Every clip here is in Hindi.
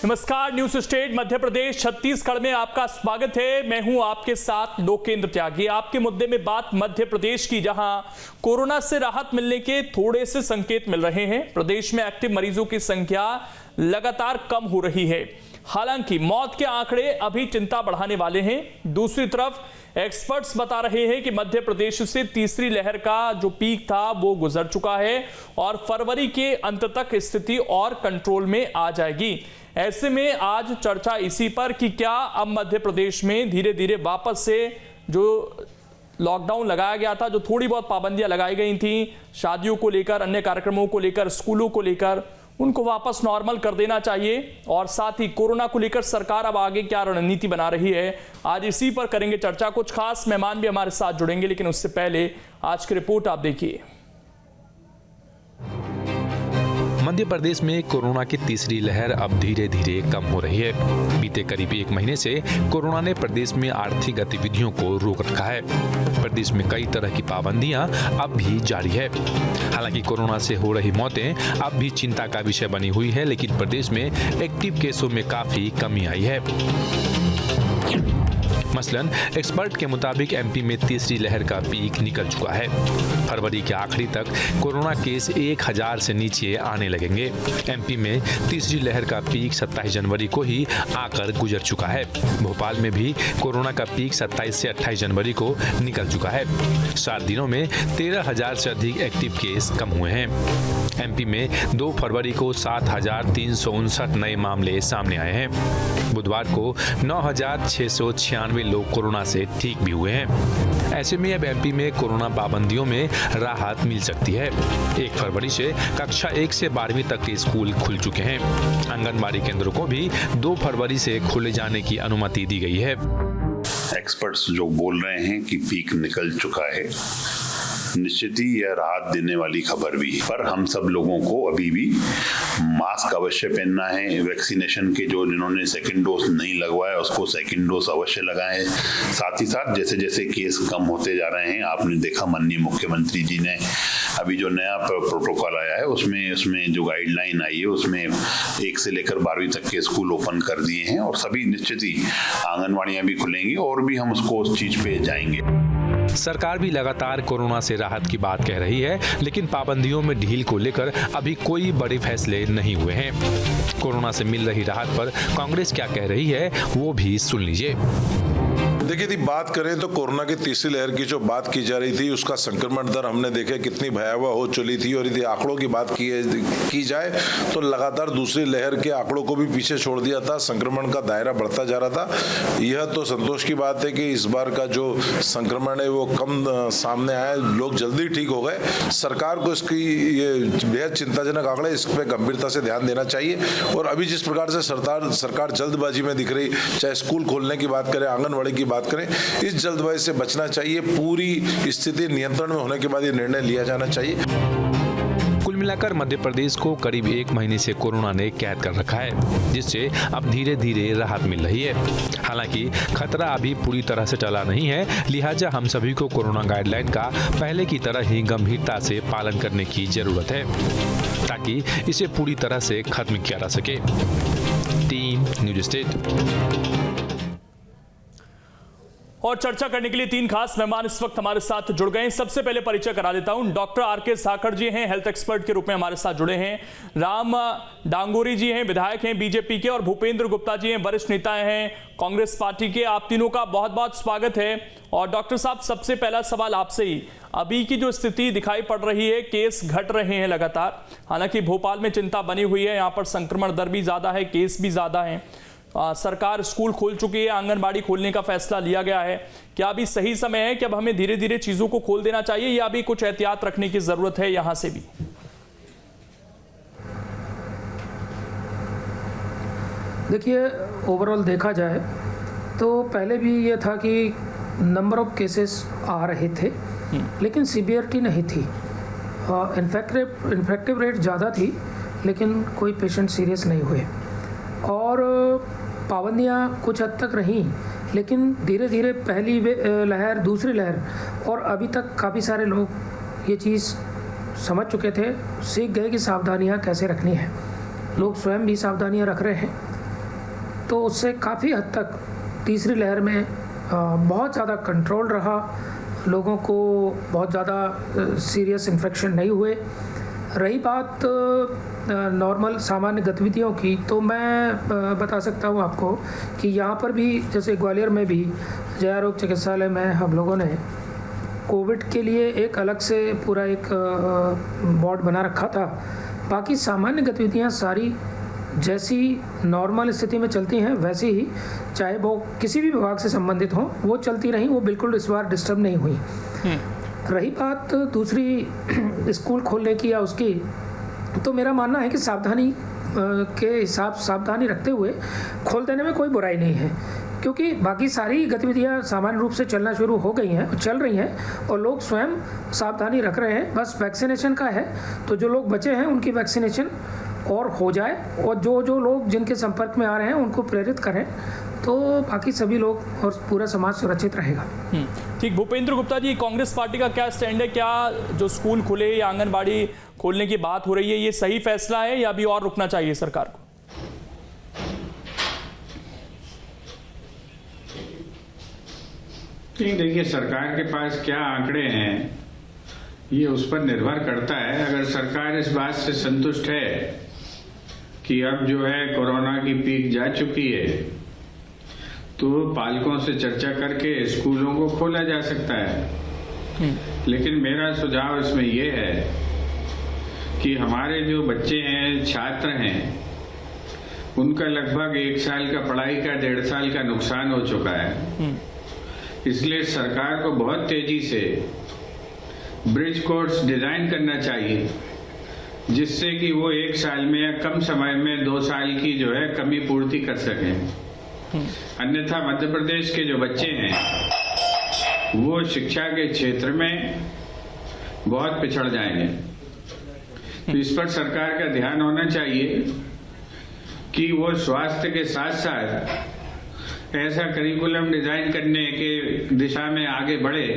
नमस्कार, न्यूज स्टेट मध्य प्रदेश छत्तीसगढ़ में आपका स्वागत है। मैं हूं आपके साथ लोकेंद्र त्यागी। आपके मुद्दे में बात मध्य प्रदेश की, जहां कोरोना से राहत मिलने के थोड़े से संकेत मिल रहे हैं। प्रदेश में एक्टिव मरीजों की संख्या लगातार कम हो रही है। हालांकि मौत के आंकड़े अभी चिंता बढ़ाने वाले हैं। दूसरी तरफ एक्सपर्ट्स बता रहे हैं कि मध्य प्रदेश से तीसरी लहर का जो पीक था वो गुजर चुका है और फरवरी के अंत तक स्थिति और कंट्रोल में आ जाएगी। ऐसे में आज चर्चा इसी पर कि क्या अब मध्य प्रदेश में धीरे धीरे वापस से जो लॉकडाउन लगाया गया था, जो थोड़ी बहुत पाबंदियां लगाई गई थी शादियों को लेकर, अन्य कार्यक्रमों को लेकर, स्कूलों को लेकर, उनको वापस नॉर्मल कर देना चाहिए। और साथ ही कोरोना को लेकर सरकार अब आगे क्या रणनीति बना रही है, आज इसी पर करेंगे चर्चा। कुछ खास मेहमान भी हमारे साथ जुड़ेंगे, लेकिन उससे पहले आज की रिपोर्ट आप देखिए। मध्य प्रदेश में कोरोना की तीसरी लहर अब धीरे धीरे कम हो रही है। बीते करीब एक महीने से कोरोना ने प्रदेश में आर्थिक गतिविधियों को रोक रखा है। प्रदेश में कई तरह की पाबंदियां अब भी जारी है। हालांकि कोरोना से हो रही मौतें अब भी चिंता का विषय बनी हुई है, लेकिन प्रदेश में एक्टिव केसों में काफी कमी आई है। मसलन एक्सपर्ट के मुताबिक एमपी में तीसरी लहर का पीक निकल चुका है। फरवरी के आखिरी तक कोरोना केस 1000 से नीचे आने लगेंगे। एमपी में तीसरी लहर का पीक 27 जनवरी को ही आकर गुजर चुका है। भोपाल में भी कोरोना का पीक 27 से 28 जनवरी को निकल चुका है। 7 दिनों में 13,000 से अधिक एक्टिव केस कम हुए हैं। एमपी में 2 फरवरी को 7,359 नए मामले सामने आए हैं। बुधवार को 9,696 लोग कोरोना से ठीक भी हुए हैं। ऐसे में अब एमपी में कोरोना पाबंदियों में राहत मिल सकती है। 1 फरवरी से कक्षा 1 से 12वीं तक के स्कूल खुल चुके हैं। आंगनबाड़ी केंद्रों को भी 2 फरवरी से खोले जाने की अनुमति दी गई है। एक्सपर्ट्स जो बोल रहे हैं कि पीक निकल चुका है, निश्चित ही यह राहत देने वाली खबर भी है, पर हम सब लोगों को अभी भी मास्क अवश्य पहनना है। वैक्सीनेशन के जो जिन्होंने सेकंड डोज नहीं लगवाया उसको सेकंड डोज अवश्य लगाएं। साथ ही साथ जैसे जैसे केस कम होते जा रहे हैं, आपने देखा माननीय मुख्यमंत्री जी ने अभी जो नया प्रोटोकॉल आया है उसमें जो गाइडलाइन आई है उसमें 1 से लेकर 12वीं तक के स्कूल ओपन कर दिए हैं और सभी निश्चित ही आंगनबाड़ियां भी खुलेंगी और भी हम उस चीज पे जाएंगे। सरकार भी लगातार कोरोना से राहत की बात कह रही है, लेकिन पाबंदियों में ढील को लेकर अभी कोई बड़े फैसले नहीं हुए हैं। कोरोना से मिल रही राहत पर कांग्रेस क्या कह रही है वो भी सुन लीजिए। देखिए, यदि बात करें तो कोरोना की तीसरी लहर की जो बात की जा रही थी उसका संक्रमण दर हमने देखा कितनी भयावह हो चली थी, और यदि आंकड़ों की बात की जाए तो लगातार दूसरी लहर के आंकड़ों को भी पीछे छोड़ दिया था। संक्रमण का दायरा बढ़ता जा रहा था। यह तो संतोष की बात है कि इस बार का जो संक्रमण है वो कम सामने आया, लोग जल्दी ठीक हो गए। सरकार को इसकी ये बेहद चिंताजनक आंकड़ा, इस पर गंभीरता से ध्यान देना चाहिए। और अभी जिस प्रकार से सरकार जल्दबाजी में दिख रही, चाहे स्कूल खोलने की बात करें, आंगनबाड़ी की बात करें, इस जल्दबाजी से बचना चाहिए। पूरी स्थिति नियंत्रण में होने के बाद ये निर्णय लिया जाना चाहिए। कुल मिलाकर मध्य प्रदेश को करीब 1 महीने से कोरोना ने कैद कर रखा है, जिससे अब धीरे धीरे राहत मिल रही है। हालांकि खतरा अभी पूरी तरह से टला नहीं है, लिहाजा हम सभी को कोरोना गाइडलाइन का पहले की तरह ही गंभीरता से पालन करने की जरूरत है, ताकि इसे पूरी तरह से खत्म किया जा सके। Team news state. और चर्चा करने के लिए 3 खास मेहमान इस वक्त हमारे साथ जुड़ गए हैं। सबसे पहले परिचय करा देता हूं, डॉक्टर आर.के. साखड़ जी हैं, हेल्थ एक्सपर्ट के रूप में हमारे साथ जुड़े हैं। राम डांगोरी जी हैं, विधायक हैं बीजेपी के, और भूपेंद्र गुप्ता जी हैं, वरिष्ठ नेता हैं कांग्रेस पार्टी के। आप तीनों का बहुत बहुत स्वागत है। और डॉक्टर साहब, सबसे पहला सवाल आपसे ही, अभी की जो स्थिति दिखाई पड़ रही है, केस घट रहे हैं लगातार, हालांकि भोपाल में चिंता बनी हुई है, यहाँ पर संक्रमण दर भी ज्यादा है, केस भी ज्यादा है। सरकार स्कूल खोल चुकी है, आंगनबाड़ी खोलने का फैसला लिया गया है। क्या अभी सही समय है कि अब हमें धीरे धीरे चीजों को खोल देना चाहिए, या अभी कुछ एहतियात रखने की जरूरत है यहां से भी? देखिए, ओवरऑल देखा जाए तो पहले भी ये था कि नंबर ऑफ केसेस आ रहे थे, लेकिन सीवियरिटी नहीं थी। इन्फेक्टिव रेट ज़्यादा थी, लेकिन कोई पेशेंट सीरियस नहीं हुए। और पाबंदियाँ कुछ हद तक रहीं, लेकिन धीरे धीरे पहली लहर, दूसरी लहर, और अभी तक काफ़ी सारे लोग ये चीज़ समझ चुके थे, सीख गए कि सावधानियाँ कैसे रखनी है। लोग स्वयं भी सावधानियाँ रख रहे हैं। तो उससे काफ़ी हद तक तीसरी लहर में बहुत ज़्यादा कंट्रोल रहा, लोगों को बहुत ज़्यादा सीरियस इन्फेक्शन नहीं हुए। रही बात नॉर्मल सामान्य गतिविधियों की, तो मैं बता सकता हूँ आपको कि यहाँ पर भी जैसे ग्वालियर में भी जय आरोग्य चिकित्सालय में हम लोगों ने कोविड के लिए एक अलग से पूरा एक वार्ड बना रखा था। बाकी सामान्य गतिविधियाँ सारी जैसी नॉर्मल स्थिति में चलती हैं वैसे ही, चाहे वो किसी भी विभाग से संबंधित हों, वो चलती रहीं, वो बिल्कुल इस बार डिस्टर्ब नहीं हुई। रही बात दूसरी स्कूल खोलने की या उसकी, तो मेरा मानना है कि सावधानी के हिसाब सावधानी रखते हुए खोल देने में कोई बुराई नहीं है, क्योंकि बाकी सारी गतिविधियां सामान्य रूप से चलना शुरू हो गई हैं, चल रही हैं और लोग स्वयं सावधानी रख रहे हैं। बस वैक्सीनेशन का है, तो जो लोग बचे हैं उनकी वैक्सीनेशन और हो जाए, और जो लोग जिनके संपर्क में आ रहे हैं उनको प्रेरित करें, तो बाकी सभी लोग और पूरा समाज सुरक्षित रहेगा। ठीक। भूपेंद्र गुप्ता जी, कांग्रेस पार्टी का क्या स्टैंड है? क्या जो स्कूल खुले या आंगनबाड़ी खोलने की बात हो रही है, ये सही फैसला है या अभी और रुकना चाहिए सरकार को? नहीं, देखिए, सरकार के पास क्या आंकड़े हैं ये उस पर निर्भर करता है। अगर सरकार इस बात से संतुष्ट है कि अब जो है कोरोना की पीक जा चुकी है, तो पालकों से चर्चा करके स्कूलों को खोला जा सकता है। लेकिन मेरा सुझाव इसमें यह है कि हमारे जो बच्चे हैं, छात्र हैं, उनका लगभग 1 साल का पढ़ाई का 1.5 साल का नुकसान हो चुका है। इसलिए सरकार को बहुत तेजी से ब्रिज कोर्स डिजाइन करना चाहिए, जिससे कि वो 1 साल में या कम समय में 2 साल की जो है कमी पूर्ति कर सकें। अन्यथा मध्य प्रदेश के जो बच्चे हैं वो शिक्षा के क्षेत्र में बहुत पिछड़ जाएंगे। तो इस पर सरकार का ध्यान होना चाहिए कि वो स्वास्थ्य के साथ साथ ऐसा करिकुलम डिजाइन करने के दिशा में आगे बढ़े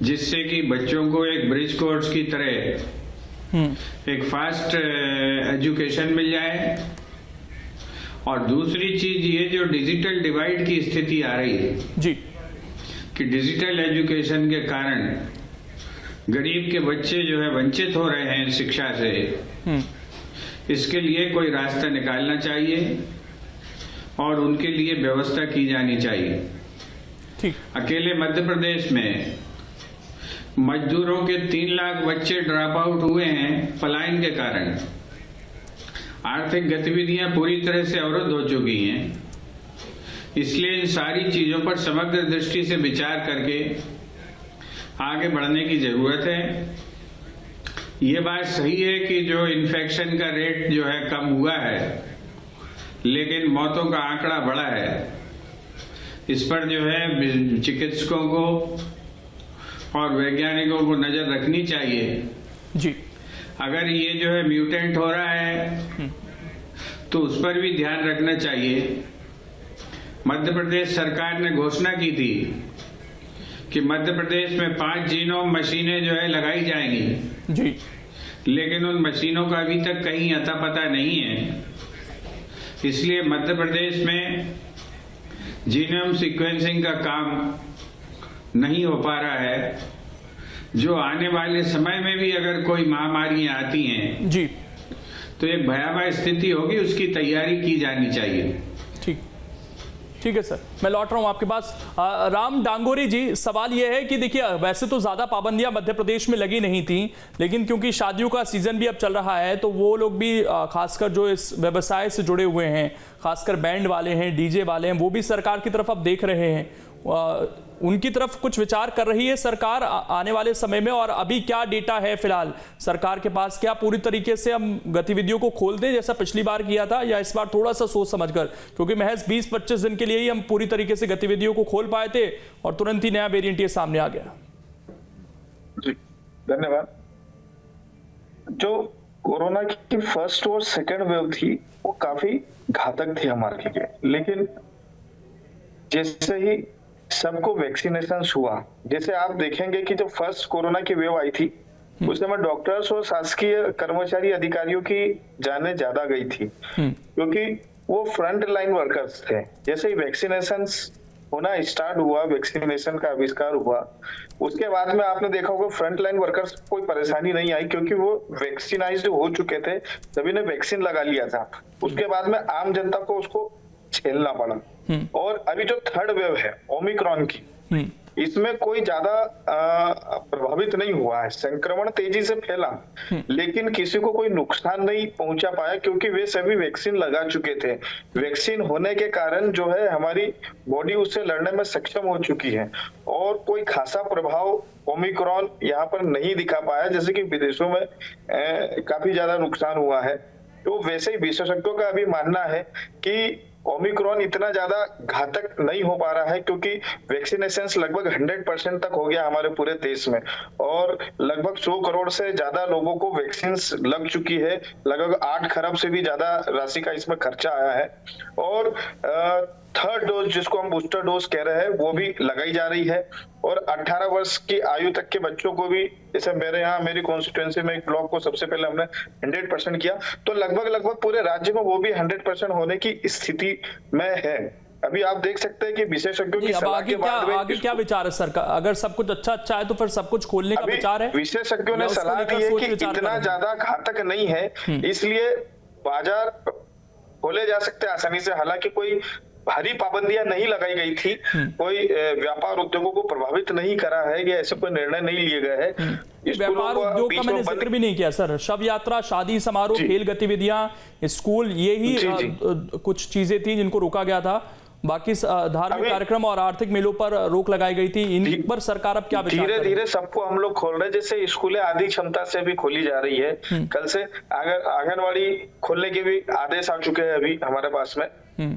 जिससे कि बच्चों को एक ब्रिज कोर्स की तरह एक फास्ट एजुकेशन मिल जाए। और दूसरी चीज ये जो डिजिटल डिवाइड की स्थिति आ रही है जी, कि डिजिटल एजुकेशन के कारण गरीब के बच्चे जो है वंचित हो रहे हैं शिक्षा से, इसके लिए कोई रास्ता निकालना चाहिए और उनके लिए व्यवस्था की जानी चाहिए। ठीक। अकेले मध्य प्रदेश में मजदूरों के 3 लाख बच्चे ड्रॉप आउट हुए हैं पलायन के कारण। आर्थिक गतिविधियां पूरी तरह से अवरुद्ध हो चुकी हैं। इसलिए इन सारी चीजों पर समग्र दृष्टि से विचार करके आगे बढ़ने की जरूरत है। ये बात सही है कि जो इन्फेक्शन का रेट जो है कम हुआ है, लेकिन मौतों का आंकड़ा बढ़ा है। इस पर जो है चिकित्सकों को और वैज्ञानिकों को नजर रखनी चाहिए जी। अगर ये जो है म्यूटेंट हो रहा है तो उस पर भी ध्यान रखना चाहिए। मध्य प्रदेश सरकार ने घोषणा की थी कि मध्य प्रदेश में 5 जीनोम मशीनें जो है लगाई जाएंगी जी, लेकिन उन मशीनों का अभी तक कहीं अता पता नहीं है। इसलिए मध्य प्रदेश में जीनोम सीक्वेंसिंग का काम नहीं हो पा रहा है। जो आने वाले समय में भी अगर कोई महामारियां आती हैं जी, तो एक भयावह स्थिति होगी, उसकी तैयारी की जानी चाहिए। ठीक है सर, मैं लौट रहा हूं आपके पास। राम डांगोरी जी, सवाल यह है कि देखिए, वैसे तो ज्यादा पाबंदियां मध्य प्रदेश में लगी नहीं थी, लेकिन क्योंकि शादियों का सीजन भी अब चल रहा है, तो वो लोग भी खासकर जो इस व्यवसाय से जुड़े हुए हैं, खासकर बैंड वाले हैं, डीजे वाले हैं, वो भी सरकार की तरफ अब देख रहे हैं। उनकी तरफ कुछ विचार कर रही है सरकार आने वाले समय में? और अभी क्या डेटा है फिलहाल सरकार के पास? क्या पूरी तरीके से हम गतिविधियों को खोल दें जैसा पिछली बार किया था, या इस बार थोड़ा सा सोच समझकर, क्योंकि महज 20-25 दिन के लिए ही हम पूरी तरीके से गतिविधियों को खोल पाए थे और तुरंत ही नया वेरिएंट ये सामने आ गया? जी, धन्यवाद। जो कोरोना की फर्स्ट और सेकेंड वेव थी वो काफी घातक थी हमारे लिए, लेकिन जैसे ही सबको वैक्सीनेशन हुआ, जैसे आप देखेंगे कि जब फर्स्ट कोरोना की वेव आई थी उस समय डॉक्टर्स और शासकीय कर्मचारी अधिकारियों की जानें ज्यादा गई थी, क्योंकि वो फ्रंट लाइन वर्कर्स थे। जैसे ही वैक्सीनेशन होना स्टार्ट हुआ, वैक्सीनेशन का आविष्कार हुआ, उसके बाद में आपने देखा होगा फ्रंट लाइन वर्कर्स को कोई परेशानी नहीं आई, क्योंकि वो वैक्सीनाइज्ड हो चुके थे, सभी ने वैक्सीन लगा लिया था। उसके बाद में आम जनता को उसको झेलना पड़ा। और अभी जो थर्ड वेव है ओमिक्रॉन की, इसमें कोई ज्यादा प्रभावित नहीं हुआ है, संक्रमण तेजी से फैला लेकिन किसी को कोई नुकसान नहीं पहुंचा पाया, क्योंकि वे सभी वैक्सीन लगा चुके थे। वैक्सीन होने के कारण जो है हमारी बॉडी उससे लड़ने में सक्षम हो चुकी है और कोई खासा प्रभाव ओमिक्रॉन यहाँ पर नहीं दिखा पाया, जैसे कि विदेशों में काफी ज्यादा नुकसान हुआ है। तो वैसे ही विशेषज्ञों का अभी मानना है कि ओमिक्रॉन इतना ज्यादा घातक नहीं हो पा रहा है, क्योंकि वैक्सीनेशन लगभग 100% तक हो गया हमारे पूरे देश में और लगभग 100 करोड़ से ज्यादा लोगों को वैक्सीन लग चुकी है। लगभग 8 खरब से भी ज्यादा राशि का इसमें खर्चा आया है और थर्ड डोज जिसको हम बूस्टर डोज कह रहे हैं वो भी लगाई जा रही है और 18 वर्ष की आयु तक के बच्चों को भी, जैसे मेरे यहाँ मेरी कॉन्स्टिट्यूएंसी में एक ब्लॉक को सबसे पहले हमने 100% किया, तो लगभग पूरे राज्य में वो भी 100% होने की स्थिति में है। अभी आप देख सकते हैं कि विशेषज्ञों की सलाह के बाद आगे क्या विचार है सरकार? अगर सब कुछ अच्छा है तो फिर सब कुछ खोलने का विचार है? विशेषज्ञों ने सलाह दी है कि इतना ज्यादा घातक नहीं है, इसलिए बाजार खोले जा सकते हैं आसानी से। हालांकि कोई भारी पाबंदियां नहीं लगाई गई थी, कोई व्यापार उद्योगों को प्रभावित नहीं करा है, ये ऐसे कोई निर्णय नहीं लिए गए हैं। व्यापार उद्योग का मैंने जिक्र भी नहीं किया सर। शव यात्रा, शादी समारोह, खेल गतिविधियां, स्कूल, ये ही कुछ चीजें थी जिनको रोका गया था। बाकी धार्मिक कार्यक्रम और आर्थिक मेलों पर रोक लगाई गई थी। इन पर सरकार अब क्या विचार? धीरे धीरे सबको हम लोग खोल रहे हैं, जैसे स्कूलें आधी क्षमता से भी खोली जा रही है। कल से आंगनवाड़ी खोलने के भी आदेश आ चुके हैं अभी हमारे पास में।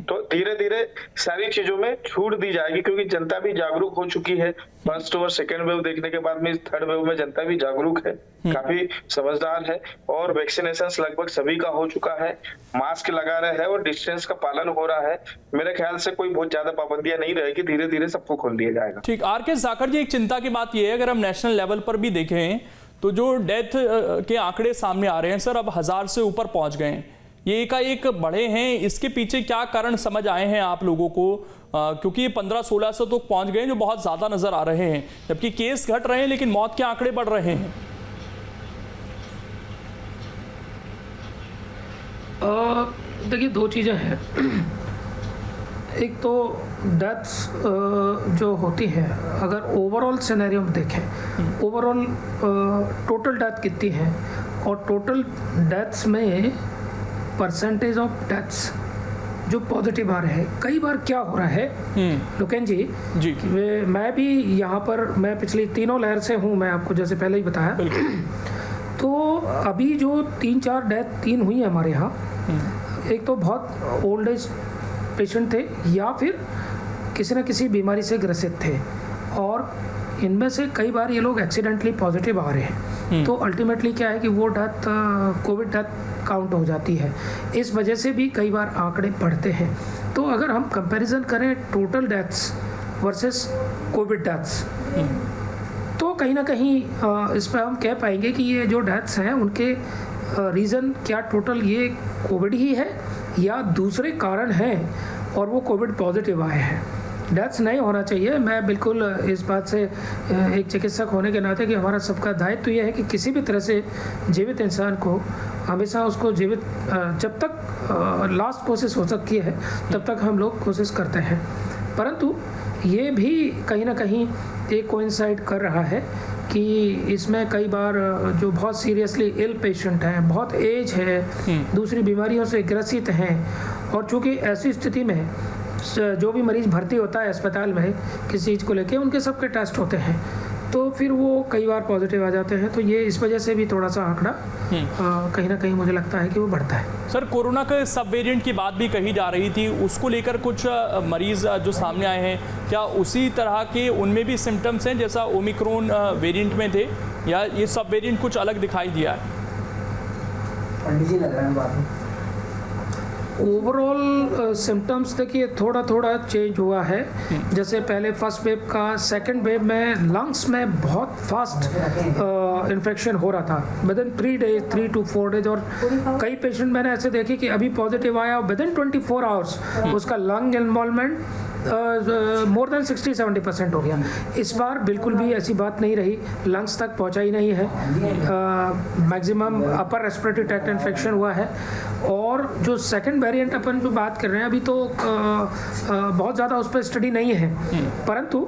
तो धीरे धीरे सारी चीजों में छूट दी जाएगी, क्योंकि जनता भी जागरूक हो चुकी है। फर्स्ट और सेकेंड वेव देखने के बाद में थर्ड वेव में जनता भी जागरूक है, काफी समझदार है और वैक्सीनेशन लगभग सभी का हो चुका है। मास्क लगा रहे हैं और डिस्टेंस का पालन हो रहा है। मेरे ख्याल से कोई बहुत ज्यादा पाबंदियां नहीं रहेगी, धीरे धीरे सबको खोल दिया जाएगा। ठीक। आर.के. जाखड़ जी, एक चिंता की बात यह है, अगर हम नेशनल लेवल पर भी देखें तो जो डेथ के आंकड़े सामने आ रहे हैं सर, अब 1000 से ऊपर पहुंच गए हैं। ये एकाएक बढ़े हैं, इसके पीछे क्या कारण समझ आए हैं आप लोगों को? क्योंकि ये 1500-1600 तक पहुंच गए हैं, जो बहुत ज्यादा नजर आ रहे हैं, जबकि केस घट रहे हैं लेकिन मौत के आंकड़े बढ़ रहे हैं। देखिए, दो चीज़ें हैं। एक तो डेथ्स जो होती हैं, अगर ओवरऑल सिनेरियो में देखें, ओवरऑल टोटल डेथ कितनी है और टोटल डेथ्स में परसेंटेज ऑफ डेथ्स जो पॉजिटिव आ रहे हैं, कई बार क्या हो रहा है लोकेन जी, मैं भी यहाँ पर, मैं पिछली तीनों लहर से हूँ, मैं आपको जैसे पहले ही बताया। तो अभी जो 3-4 डेथ 3 हुई है हमारे यहाँ, एक तो बहुत ओल्ड एज पेशेंट थे या फिर किसी न किसी बीमारी से ग्रसित थे और इनमें से कई बार ये लोग एक्सीडेंटली पॉजिटिव आ रहे हैं। तो अल्टीमेटली क्या है कि वो डेथ कोविड डेथ काउंट हो जाती है। इस वजह से भी कई बार आंकड़े बढ़ते हैं। तो अगर हम कंपैरिजन करें total deaths versus Covid deaths, तो कहीं ना कहीं इस पर हम कह पाएंगे कि ये जो डेथ्स हैं उनके रीज़न क्या टोटल ये कोविड ही है या दूसरे कारण हैं और वो कोविड पॉजिटिव आए हैं। डेथ्स नहीं होना चाहिए। मैं बिल्कुल इस बात से एक चिकित्सक होने के नाते कि हमारा सबका दायित्व ये है कि किसी भी तरह से जीवित इंसान को हमेशा उसको जीवित, जब तक लास्ट कोशिश हो सकती है तब तक हम लोग कोशिश करते हैं। परंतु ये भी कहीं ना कहीं एक कोइंसाइड कर रहा है कि इसमें कई बार जो बहुत सीरियसली इल पेशेंट हैं, बहुत एज है, दूसरी बीमारियों से ग्रसित हैं, और चूँकि ऐसी स्थिति में जो भी मरीज़ भर्ती होता है अस्पताल में किसी चीज़ को लेके, उनके सबके टेस्ट होते हैं, तो फिर वो कई बार पॉजिटिव आ जाते हैं। तो ये इस वजह से भी थोड़ा सा आंकड़ा कहीं ना कहीं मुझे लगता है कि वो बढ़ता है। सर, कोरोना के सब वेरिएंट की बात भी कही जा रही थी, उसको लेकर कुछ मरीज़ जो सामने आए हैं, क्या उसी तरह के उनमें भी सिम्टम्स हैं जैसा ओमिक्रॉन वेरिएंट में थे, या ये सब वेरिएंट कुछ अलग दिखाई दिया है? ओवरऑल सिम्टम्स देखिए थोड़ा थोड़ा चेंज हुआ है। जैसे पहले फर्स्ट वेव का सेकंड वेव में लंग्स में बहुत फास्ट इन्फेक्शन हो रहा था विद इन 3 to 4 डेज, और कई पेशेंट मैंने ऐसे देखे कि अभी पॉजिटिव आया विद इन 24 आवर्स उसका लंग इन्वॉल्वमेंट मोर देन 60-70% हो गया। इस बार बिल्कुल भी ऐसी बात नहीं रही, लंग्स तक पहुंचा ही नहीं है, maximum upper respiratory tract infection हुआ है। और जो सेकंड वेरिएंट अपन जो बात कर रहे हैं अभी तो बहुत ज़्यादा उस पर स्टडी नहीं है, परंतु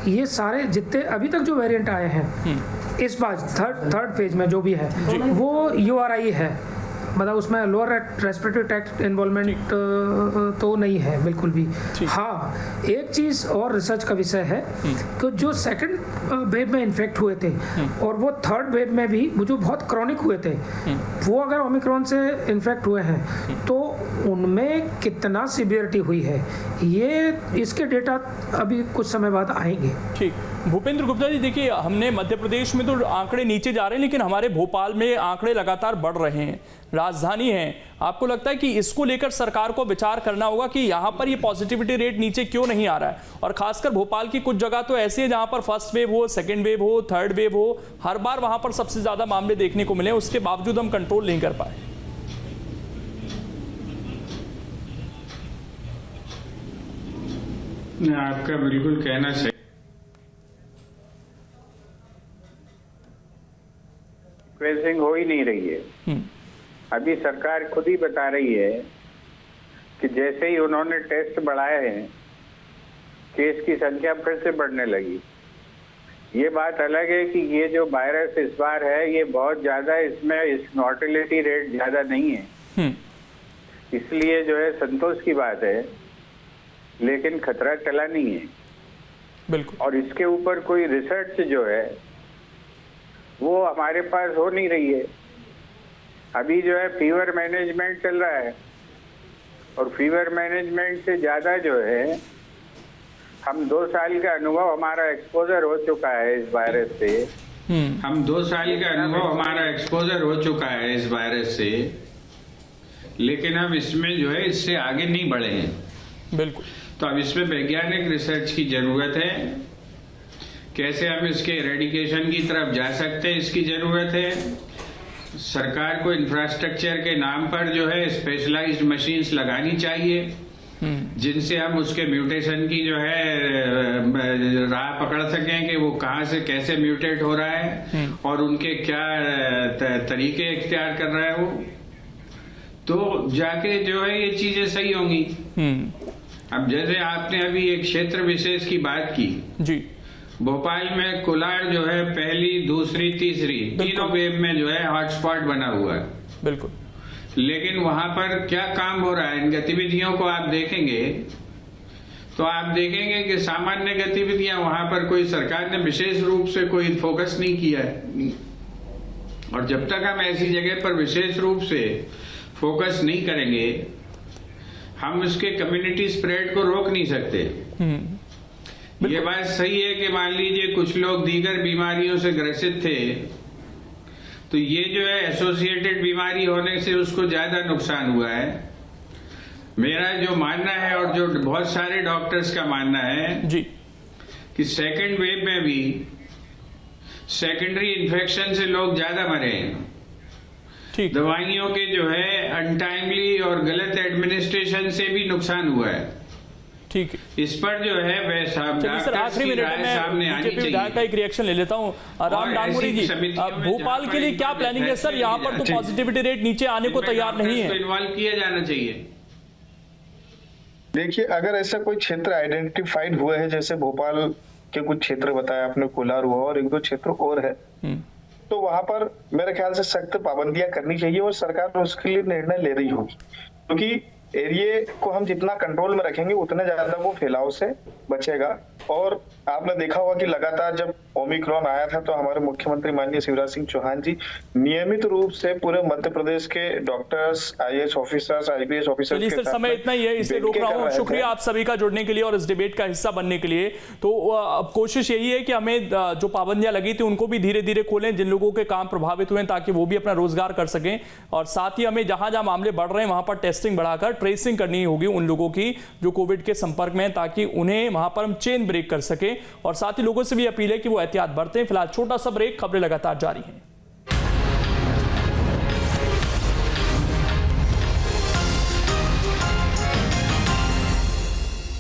ये सारे जितने अभी तक जो वेरिएंट आए हैं इस बार थर्ड फेज में जो भी है वो URI है, मतलब उसमें लोअर रेस्पिरेटरी ट्रैक्ट इन्वॉल्वमेंट तो नहीं है बिल्कुल भी। हाँ, एक चीज़ और रिसर्च का विषय है कि जो सेकंड वेव में इन्फेक्ट हुए थे और वो थर्ड वेव में भी वो जो बहुत क्रॉनिक हुए थे वो अगर ओमिक्रॉन से इन्फेक्ट हुए हैं तो उनमें कितना सीवियरिटी हुई है, ये इसके डेटा अभी कुछ समय बाद आएंगे। ठीक, भूपेंद्र गुप्ता जी, देखिए हमने मध्य प्रदेश में तो आंकड़े नीचे जा रहे हैं, लेकिन हमारे भोपाल में आंकड़े लगातार बढ़ रहे हैं, राजधानी है। आपको लगता है कि इसको लेकर सरकार को विचार करना होगा कि यहाँ पर ये पॉजिटिविटी रेट नीचे क्यों नहीं आ रहा है? और खासकर भोपाल की कुछ जगह तो ऐसी है जहाँ पर फर्स्ट वेव हो, सेकेंड वेव हो, थर्ड वेव हो, हर बार वहाँ पर सबसे ज़्यादा मामले देखने को मिले, उसके बावजूद हम कंट्रोल नहीं कर पाए। आपका बिल्कुल कहना सही। ट्रेसिंग हो ही नहीं रही है। अभी सरकार खुद ही बता रही है कि जैसे ही उन्होंने टेस्ट बढ़ाए हैं केस की संख्या फिर से बढ़ने लगी। ये बात अलग है कि ये जो वायरस इस बार है ये बहुत ज्यादा, इसमें इस मॉर्टेलिटी रेट ज्यादा नहीं है, इसलिए जो है संतोष की बात है, लेकिन खतरा टला नहीं है बिल्कुल। और इसके ऊपर कोई रिसर्च जो है वो हमारे पास हो नहीं रही है। अभी जो है फीवर मैनेजमेंट चल रहा है और फीवर मैनेजमेंट से ज्यादा जो है हम 2 साल का अनुभव हमारा एक्सपोजर हो चुका है इस वायरस से। हम 2 साल का अनुभव हमारा एक्सपोजर हो चुका है इस वायरस से, लेकिन हम इसमें जो है इससे आगे नहीं बढ़े हैं। बिल्कुल। तो अब इसमें वैज्ञानिक रिसर्च की जरूरत है, कैसे हम इसके एरेडिकेशन की तरफ जा सकते हैं इसकी जरूरत है। सरकार को इंफ्रास्ट्रक्चर के नाम पर जो है स्पेशलाइज्ड मशीन्स लगानी चाहिए जिनसे हम उसके म्यूटेशन की जो है राह पकड़ सकें कि वो कहाँ से कैसे म्यूटेट हो रहा है और उनके क्या तरीके इख्तियार कर रहा है वो, तो जाके जो है ये चीजें सही होंगी। अब जैसे आपने अभी एक क्षेत्र विशेष की बात की जी, भोपाल में कोलार जो है पहली, दूसरी, तीसरी तीनों वेव में जो है हॉटस्पॉट बना हुआ है। बिल्कुल। लेकिन वहां पर क्या काम हो रहा है, इन गतिविधियों को आप देखेंगे तो आप देखेंगे कि सामान्य गतिविधियां वहां पर कोई सरकार ने विशेष रूप से कोई फोकस नहीं किया है। और जब तक हम ऐसी जगह पर विशेष रूप से फोकस नहीं करेंगे हम इसके कम्युनिटी स्प्रेड को रोक नहीं सकते। ये बात सही है कि मान लीजिए कुछ लोग दीगर बीमारियों से ग्रसित थे तो ये जो है एसोसिएटेड बीमारी होने से उसको ज्यादा नुकसान हुआ है। मेरा जो मानना है और जो बहुत सारे डॉक्टर्स का मानना है जी कि सेकंड वेव में भी सेकेंडरी इन्फेक्शन से लोग ज्यादा मरे हैं। ठीक। दवाइयों के जो है अनटाइमली और गलत एडमिनिस्ट्रेशन से भी नुकसान हुआ है। ठीक है, इस पर जो है वह सर आखिरी मिनट में सामने आनी बीजेपी विधायक का एक रिएक्शन ले लेता हूँ। राम डांगोरी जी, भोपाल के लिए क्या प्लानिंग है सर? यहाँ पर तो पॉजिटिविटी रेट नीचे आने को तैयार नहीं है। इन्वॉल्व किया जाना चाहिए। देखिए, अगर ऐसा कोई क्षेत्र आइडेंटिफाइड हुआ है, जैसे भोपाल के कुछ क्षेत्र बताया आपने, कोलार हुआ और 1-2 क्षेत्र और है, तो वहां पर मेरे ख्याल से सख्त पाबंदियां करनी चाहिए और सरकार उसके लिए निर्णय ले रही होगी, क्योंकि एरिया को हम जितना कंट्रोल में रखेंगे उतना ज्यादा वो फैलाव से बचेगा। और आपने देखा होगा कि लगातार जब ओमिक्रॉन आया था तो हमारे मुख्यमंत्री माननीय शिवराज सिंह चौहान जी नियमित रूप से पूरे मध्य प्रदेश के doctors, IAS officers, IPS officers चलिए सर, समय इतना ही है, इसलिए रोक रहा हूँ। शुक्रिया आप सभी का जुड़ने के लिए और इस डिबेट का हिस्सा बनने के लिए। तो अब कोशिश यही है कि हमें जो पाबंदियां लगी थी उनको भी धीरे धीरे खोलें, जिन लोगों के काम प्रभावित हुए ताकि वो भी अपना रोजगार कर सकें, और साथ ही हमें जहां जहां मामले बढ़ रहे हैं वहां पर टेस्टिंग बढ़ाकर ट्रेसिंग करनी होगी उन लोगों की जो कोविड के संपर्क में हैं, ताकि उन्हें वहां पर हम चेन ब्रेक कर सके। और साथ ही लोगों से भी अपील है कि वो एहतियात बरतें। फिलहाल छोटा सा ब्रेक, खबरें लगातार जारी हैं।